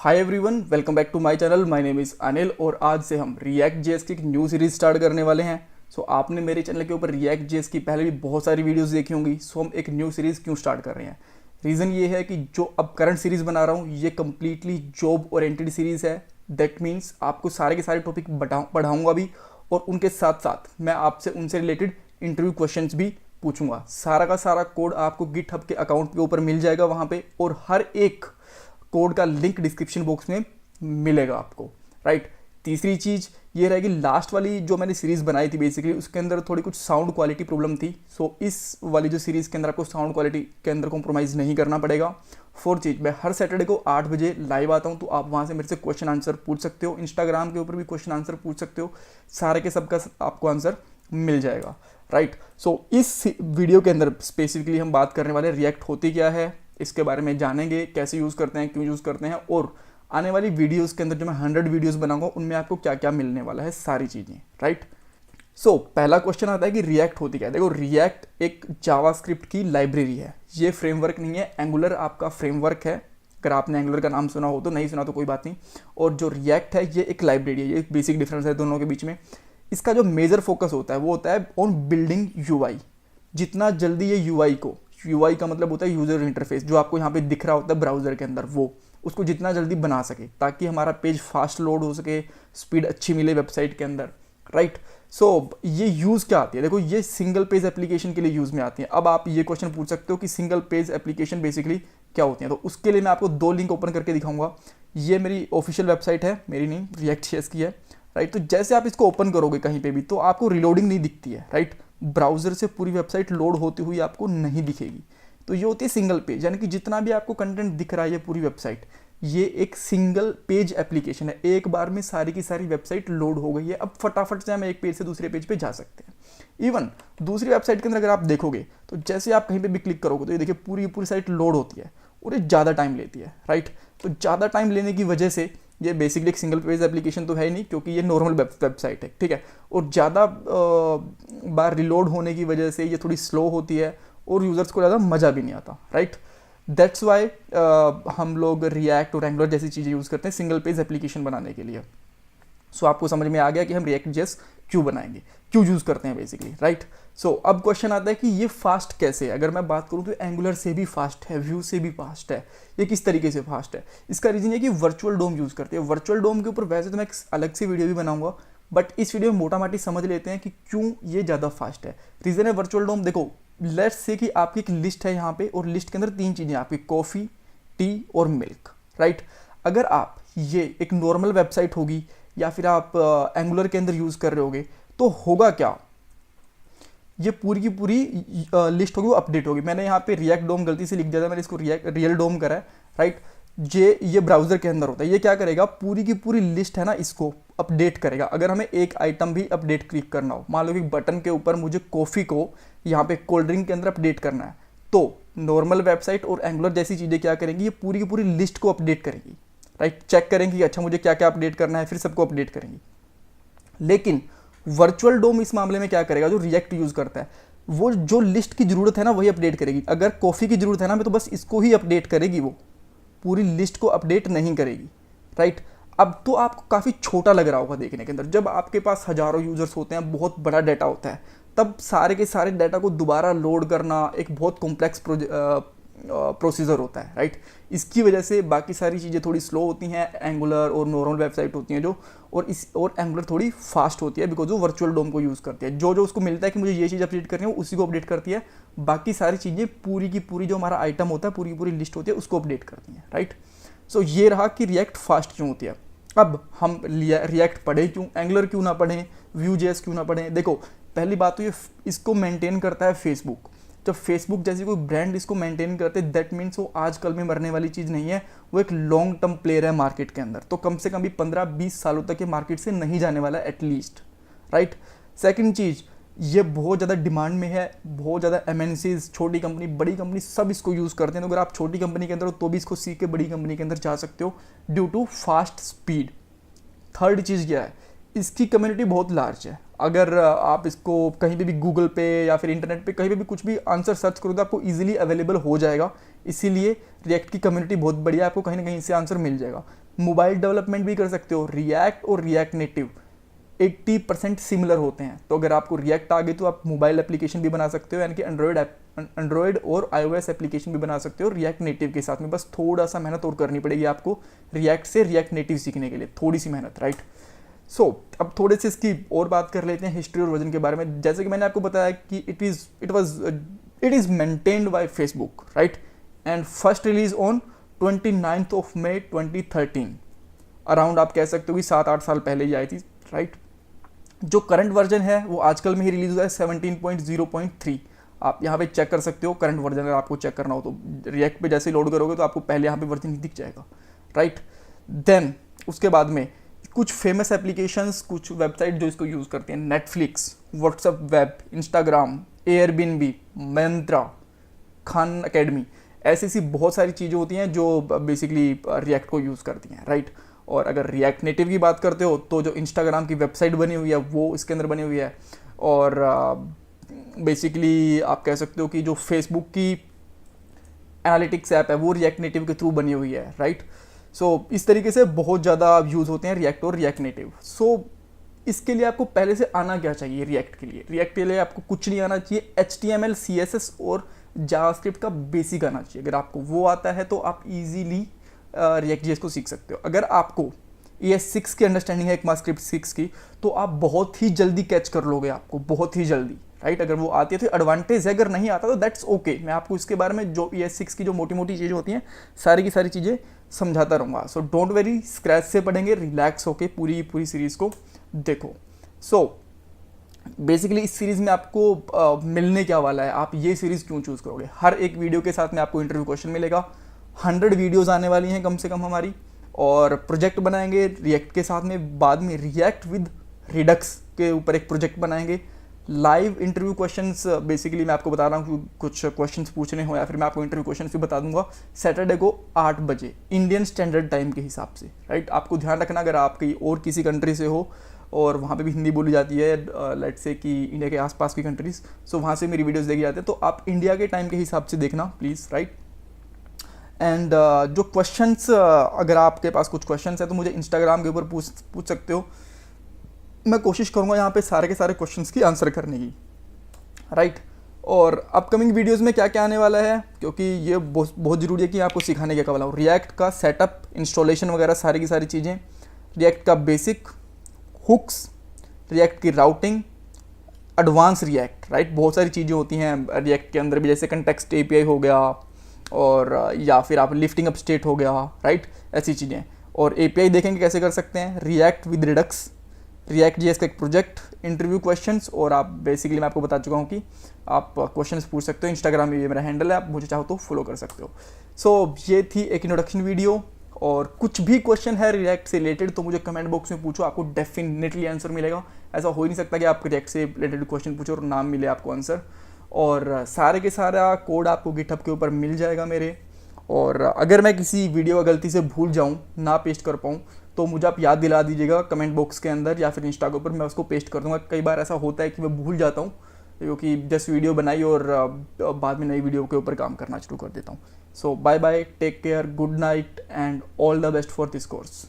Hi everyone, welcome back to my channel. My name is Anil और आज से हम रिएक्ट जेएस की एक न्यू सीरीज स्टार्ट करने वाले हैं। सो आपने मेरे चैनल के ऊपर रिएक्ट जेएस की पहले भी बहुत सारी वीडियोस देखी होंगी। सो हम एक न्यू सीरीज़ क्यों स्टार्ट कर रहे हैं? रीज़न ये है कि जो अब करंट सीरीज़ बना रहा हूँ ये कम्प्लीटली जॉब ओरिएंटेड सीरीज़ है। दैट मीन्स आपको सारे के सारे टॉपिक पढ़ाऊँगा भी और उनके साथ साथ मैं आपसे उनसे रिलेटेड इंटरव्यू क्वेश्चंस भी पूछूंगा। सारा का सारा कोड आपको गिटहब के अकाउंट के ऊपर मिल जाएगा वहाँ पे, और हर एक कोड का लिंक डिस्क्रिप्शन बॉक्स में मिलेगा आपको। राइट। तीसरी चीज़ ये रहेगी, लास्ट वाली जो मैंने सीरीज़ बनाई थी बेसिकली उसके अंदर थोड़ी कुछ साउंड क्वालिटी प्रॉब्लम थी। सो इस वाली जो सीरीज़ के अंदर आपको साउंड क्वालिटी के अंदर कॉम्प्रोमाइज़ नहीं करना पड़ेगा। फोर्थ चीज़, मैं हर सैटरडे को 8 बजे लाइव आता हूँ, तो आप वहाँ से मेरे से क्वेश्चन आंसर पूछ सकते हो। इंस्टाग्राम के ऊपर भी क्वेश्चन आंसर पूछ सकते हो, सारे के सबका आपको आंसर मिल जाएगा। राइट। सो इस वीडियो के अंदर स्पेसिफिकली हम बात करने वाले रिएक्ट होती क्या है, इसके बारे में जानेंगे, कैसे यूज़ करते हैं, क्यों यूज़ करते हैं, और आने वाली वीडियोस के अंदर जो मैं 100 वीडियोस बनाऊंगा उनमें आपको क्या क्या मिलने वाला है, सारी चीज़ें। राइट। सो पहला क्वेश्चन आता है कि रिएक्ट होती क्या है। देखो, रिएक्ट एक जावास्क्रिप्ट की लाइब्रेरी है। ये फ्रेमवर्क नहीं है, एंगुलर आपका फ्रेमवर्क है। अगर आपने एंगुलर का नाम सुना हो तो, नहीं सुना तो कोई बात नहीं। और जो रिएक्ट है ये एक लाइब्रेरी है। ये एक बेसिक डिफरेंस है दोनों के बीच में। इसका जो मेजर फोकस होता है वो होता है ऑन बिल्डिंग यूआई। जितना जल्दी ये यूआई का मतलब होता है यूजर इंटरफेस, जो आपको यहाँ पे दिख रहा होता है ब्राउजर के अंदर, वो उसको जितना जल्दी बना सके ताकि हमारा पेज फास्ट लोड हो सके, स्पीड अच्छी मिले वेबसाइट के अंदर। राइट। सो ये यूज़ क्या आती है? देखो, ये सिंगल पेज एप्लीकेशन के लिए यूज़ में आती है। अब आप ये क्वेश्चन पूछ सकते हो कि सिंगल पेज एप्लीकेशन बेसिकली क्या होती है, तो उसके लिए मैं आपको 2 लिंक ओपन करके दिखाऊंगा। ये मेरी ऑफिशियल वेबसाइट है, मेरी नहीं, रिएक्ट जेएस की है। राइट। तो जैसे आप इसको ओपन करोगे कहीं पे भी तो आपको रिलोडिंग नहीं दिखती है। राइट। ब्राउजर से पूरी वेबसाइट लोड होती हुई आपको नहीं दिखेगी। तो ये होती है सिंगल पेज, यानी कि जितना भी आपको कंटेंट दिख रहा है ये पूरी वेबसाइट, ये एक सिंगल पेज एप्लीकेशन है। एक बार में सारी की सारी वेबसाइट लोड हो गई है। अब फटाफट से हम एक पेज से दूसरे पेज पे जा सकते हैं। इवन दूसरी वेबसाइट के अंदर अगर आप देखोगे तो जैसे आप कहीं पे भी क्लिक करोगे तो ये देखिए पूरी पूरी साइट लोड होती है और ये ज़्यादा टाइम लेती है। राइट। तो ज़्यादा टाइम लेने की वजह से ये बेसिकली एक सिंगल पेज एप्लीकेशन तो है ही नहीं, क्योंकि ये नॉर्मल वेबसाइट है। ठीक है। और ज़्यादा बार रिलोड होने की वजह से ये थोड़ी स्लो होती है और यूज़र्स को ज़्यादा मज़ा भी नहीं आता। राइट। दैट्स वाई हम लोग रिएक्ट और एंगुलर जैसी चीज़ें यूज़ करते हैं सिंगल पेज एप्लीकेशन बनाने के लिए। सो आपको समझ में आ गया कि हम रिएक्ट जेएस क्यों बनाएंगे, क्यों यूज़ करते हैं बेसिकली। राइट। सो अब क्वेश्चन आता है कि ये फास्ट कैसे है। अगर मैं बात करूँ तो एंगुलर से भी फास्ट है, व्यू से भी फास्ट है। ये किस तरीके से फास्ट है? इसका रीज़न है कि वर्चुअल डोम यूज़ करते हैं। वर्चुअल डोम के ऊपर वैसे तो मैं एक अलग से वीडियो भी बनाऊंगा, बट इस वीडियो में मोटा माटी समझ लेते हैं कि क्यों ये ज़्यादा फास्ट है। रीज़न है वर्चुअल डोम। देखो, लेट्स से कि आपकी एक लिस्ट है यहाँ पे और लिस्ट के अंदर 3 चीज़ें आपकी, कॉफ़ी, टी और मिल्क। राइट। अगर आप ये एक नॉर्मल वेबसाइट होगी या फिर आप एंगुलर के अंदर यूज़ कर रहे होगे तो होगा क्या, ये पूरी की पूरी लिस्ट होगी वो अपडेट होगी। मैंने यहाँ पे रिएक्ट डोम गलती से लिख दिया था, मैंने इसको रियल डोम करा है। राइट। ये ब्राउजर के अंदर होता है। ये क्या करेगा, पूरी की पूरी लिस्ट है ना इसको अपडेट करेगा। अगर हमें एक आइटम भी अपडेट क्लिक करना हो, मान लो कि बटन के ऊपर मुझे कॉफ़ी को यहाँ पे कोल्ड ड्रिंक के अंदर अपडेट करना है, तो नॉर्मल वेबसाइट और एंगुलर जैसी चीज़ें क्या करेंगी, ये पूरी की पूरी लिस्ट को अपडेट करेंगी। राइट। चेक करेंगे कि अच्छा मुझे क्या क्या अपडेट करना है, फिर सबको अपडेट करेंगी। लेकिन वर्चुअल डोम इस मामले में क्या करेगा, जो रिएक्ट यूज़ करता है, वो जो लिस्ट की ज़रूरत है ना वही अपडेट करेगी। अगर कॉफ़ी की ज़रूरत है ना तो बस इसको ही अपडेट करेगी, वो पूरी लिस्ट को अपडेट नहीं करेगी। राइट। अब तो आपको काफ़ी छोटा लग रहा होगा देखने के अंदर। जब आपके पास हज़ारों यूज़र्स होते हैं, बहुत बड़ा डाटा होता है, तब सारे के सारे डाटा को दोबारा लोड करना एक बहुत कॉम्प्लेक्स प्रोसीजर होता है। राइट। इसकी वजह से बाकी सारी चीज़ें थोड़ी स्लो होती हैं, एंगुलर और नॉर्मल वेबसाइट होती हैं जो, और एंगुलर थोड़ी फास्ट होती है बिकॉज वो वर्चुअल डोम को यूज़ करती है। जो उसको मिलता है कि मुझे ये चीज़ अपडेट करनी है उसी को अपडेट करती है। बाकी सारी चीज़ें पूरी की पूरी जो हमारा आइटम होता है, पूरी की पूरी लिस्ट होती है, उसको अपडेट करती हैं। राइट। सो ये रहा कि रिएक्ट फास्ट क्यों होती है। अब हम रिएक्ट पढ़ें क्यों, एंगुलर क्यों ना पढ़ें, व्यू जेएस क्यों ना पढ़ें? देखो, पहली बात तो ये इसको मेंटेन करता है फेसबुक। जब फेसबुक जैसी कोई ब्रांड इसको मेंटेन करते हैं, दैट मीन्स वो आजकल में मरने वाली चीज़ नहीं है, वो एक लॉन्ग टर्म प्लेयर है मार्केट के अंदर। तो कम से कम भी 15-20 सालों तक ये मार्केट से नहीं जाने वाला है एटलीस्ट। राइट। सेकंड चीज़, ये बहुत ज़्यादा डिमांड में है। बहुत ज़्यादा एमएनसीज, छोटी कंपनी, बड़ी कंपनी सब इसको यूज़ करते हैं। तो अगर आप छोटी कंपनी के अंदर हो तो भी इसको सीख के बड़ी कंपनी के अंदर जा सकते हो due to fast speed. Third चीज़ क्या है, इसकी कम्युनिटी बहुत लार्ज है। अगर आप इसको कहीं पे भी गूगल पे या फिर इंटरनेट पे कहीं पे भी कुछ भी आंसर सर्च करो तो आपको इजीली अवेलेबल हो जाएगा। इसीलिए रिएक्ट की कम्युनिटी बहुत बढ़िया है, आपको कहीं ना कहीं से आंसर मिल जाएगा। मोबाइल डेवलपमेंट भी कर सकते हो। रिएक्ट और रिएक्ट नेटिव 80% सिमिलर होते हैं, तो अगर आपको रिएक्ट आ गई तो आप मोबाइल एप्लीकेशन भी बना सकते हो, यानी कि एंड्रॉयड और iOS एप्लीकेशन भी बना सकते हो रिएक्ट नेटिव के साथ में। बस थोड़ा सा मेहनत और करनी पड़ेगी आपको रिएक्ट से रिएक्ट नेटिव सीखने के लिए, थोड़ी सी मेहनत, राइट। सो अब थोड़े से इसकी और बात कर लेते हैं हिस्ट्री और वर्जन के बारे में। जैसे कि मैंने आपको बताया कि it is maintained by Facebook, right, and first release on 29th of May 2013। Around आप कह सकते हो कि 7-8 साल पहले ही आई थी, राइट। जो करंट वर्जन है वो आजकल में ही रिलीज हुआ है 17.0.3। आप यहाँ पे चेक कर सकते हो करंट वर्जन, अगर आपको चेक करना हो तो रिएक्ट पे जैसे लोड करोगे तो आपको पहले यहाँ पे वर्जन ही दिख जाएगा, राइट। देन उसके बाद में कुछ फेमस एप्लीकेशंस, कुछ वेबसाइट जो इसको यूज़ करते हैं, Netflix, WhatsApp web, Instagram, Airbnb, Myntra, Khan Academy, ऐसी बहुत सारी चीज़ें होती हैं जो बेसिकली रिएक्ट को यूज़ करती हैं, राइट। और अगर रिएक्ट नेटिव की बात करते हो तो जो इंस्टाग्राम की वेबसाइट बनी हुई है वो इसके अंदर बनी हुई है, और बेसिकली आप कह सकते हो कि जो फेसबुक की एनालिटिक्स ऐप है वो रिएक्ट नेटिव के थ्रू बनी हुई है, राइट। सो इस तरीके से बहुत ज़्यादा यूज़ होते हैं रिएक्ट और रिएक्ट नेटिव। सो इसके लिए आपको पहले से आना क्या चाहिए रिएक्ट के लिए? रिएक्ट के लिए आपको कुछ नहीं आना चाहिए, HTML, CSS और जावास्क्रिप्ट का बेसिक आना चाहिए। अगर आपको वो आता है तो आप इजीली रिएक्ट जेएस को सीख सकते हो। अगर आपको ES6 की अंडरस्टैंडिंग है, ECMAScript 6 की, तो आप बहुत ही जल्दी कैच कर लोगे, आपको बहुत ही जल्दी, राइट। अगर वो आती है तो एडवांटेज है, अगर नहीं आता तो दैट्स ओके। मैं आपको इसके बारे में जो ES6 की जो मोटी मोटी चीज़ें होती हैं सारी की सारी चीज़ें समझाता रहूँगा। सो डोंट वेरी, स्क्रैच से पढ़ेंगे, रिलैक्स होके पूरी सीरीज़ को देखो। सो बेसिकली इस सीरीज़ में आपको मिलने क्या वाला है, आप ये सीरीज़ क्यों चूज़ करोगे? हर एक वीडियो के साथ में आपको इंटरव्यू क्वेश्चन मिलेगा, 100 वीडियोस आने वाली हैं कम से कम हमारी, और प्रोजेक्ट बनाएंगे रिएक्ट के साथ में, बाद में रिएक्ट विद रिडक्स के ऊपर एक प्रोजेक्ट बनाएंगे, लाइव इंटरव्यू क्वेश्चंस। बेसिकली मैं आपको बता रहा हूँ कि कुछ क्वेश्चंस पूछने हो या फिर मैं आपको इंटरव्यू क्वेश्चंस भी बता दूंगा सैटरडे को 8 बजे इंडियन स्टैंडर्ड टाइम के हिसाब से, राइट। आपको ध्यान रखना, अगर आप कहीं और किसी कंट्री से हो और वहाँ पे भी हिंदी बोली जाती है, लेट्स से कि इंडिया के आसपास की कंट्रीज़, सो वहाँ से मेरी वीडियोस देखी जाती है, तो आप इंडिया के टाइम के हिसाब से देखना प्लीज़, राइट। एंड जो क्वेश्चंस, अगर आपके पास कुछ क्वेश्चंस है तो मुझे इंस्टाग्राम के ऊपर पूछ सकते हो। मैं कोशिश करूँगा यहाँ पे सारे के सारे क्वेश्चंस की आंसर करने की, राइट। और अपकमिंग वीडियोस में क्या क्या आने वाला है, क्योंकि ये बहुत ज़रूरी है कि आपको सिखाने क्या वाला हूँ। रिएक्ट का सेटअप, इंस्टॉलेशन वगैरह सारी की सारी चीज़ें, रिएक्ट का बेसिक, हुक्स, रिएक्ट की राउटिंग, एडवांस रिएक्ट, राइट। बहुत सारी चीज़ें होती हैं रिएक्ट के अंदर भी, जैसे कंटेक्स्ट API हो गया, और या फिर आप लिफ्टिंग अप स्टेट हो गया, राइट, ऐसी चीज़ें। और API देखेंगे कैसे कर सकते हैं, react with Redux, react JS का एक प्रोजेक्ट, इंटरव्यू क्वेश्चंस, और आप बेसिकली मैं आपको बता चुका हूँ कि आप क्वेश्चंस पूछ सकते हो। इंस्टाग्राम में ये मेरा हैंडल है, आप मुझे चाहो तो फॉलो कर सकते हो। सो ये थी एक इंट्रोडक्शन वीडियो, और कुछ भी क्वेश्चन है रिएक्ट से रिलेटेड तो मुझे कमेंट बॉक्स में पूछो, आपको डेफिनेटली आंसर मिलेगा। ऐसा हो ही नहीं सकता कि आप रिएक्ट से रिलेटेड क्वेश्चन पूछो और नाम मिले आपको आंसर। और सारे के सारा कोड आपको गिटहब के ऊपर मिल जाएगा मेरे। और अगर मैं किसी वीडियो का गलती से भूल जाऊँ, ना पेस्ट कर पाऊँ, तो मुझे आप याद दिला दीजिएगा कमेंट बॉक्स के अंदर या फिर इंस्टा के ऊपर, मैं उसको पेस्ट कर दूंगा। कई बार ऐसा होता है कि मैं भूल जाता हूँ, क्योंकि जस्ट वीडियो बनाई और बाद में नई वीडियो के ऊपर काम करना शुरू कर देता हूँ। So bye bye, take care, good night and all the best for this course.